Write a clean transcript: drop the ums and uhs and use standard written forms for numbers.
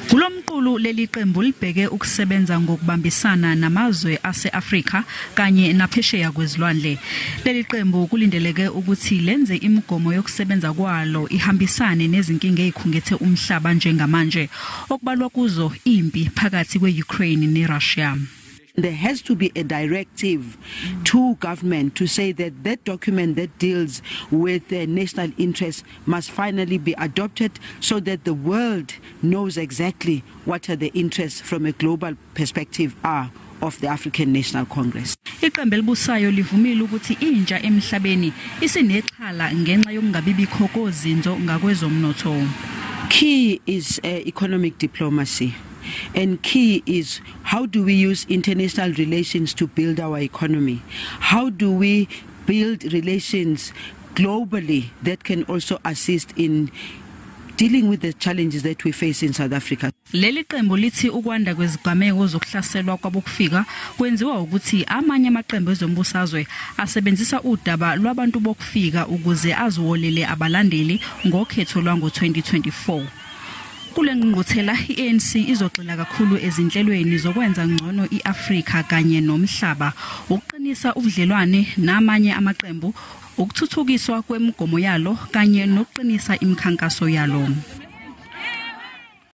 Kulomqulu leliqembu libheke ukusebenza ngokubambisana namazwe ase-Afrika kanye naphesheya kwezilwandle. Leliqembu kulindeleke ukuthi lenze imigomo yokusebenza kwalo ihambisane nezinkinga ezikhungethe umhlaba njengamanje, okubalwa kuzo impi phakathi kwe-Ukraine neRussia. There has to be a directive to government to say that that document that deals with national interests must finally be adopted so that the world knows exactly what are the interests from a global perspective are of the African National Congress. Iqembu elibusayo livumile ukuthi intsha emhlabeni isinexhala ngenxa yokungabibikho kozinzo ngakwezomnotho. Key is economic diplomacy. And key is how do we use international relations to build our economy? How do we build relations globally that can also assist in dealing with the challenges that we face in South Africa? Leli qembu lithi ukwanda kwezigameko zokuhlaselwa kwabokufika kwenziwa ukuthi amanye amaqembu ezombusazwe asebenzisa udaba lwabantu bokufika ukuze aziwolele abalandeli ngokhetho lwango-2024. Kulengqungquthela iANC izogxila kakhulu ezinhlelweni zokwenza ngcono iAfrika kanye nomhlaba, ukuqinisa ubudlelwane namanye amaqembu, ukuthuthukiswa kwemigomo yalo kanye nokuqinisa imikhankaso yalo.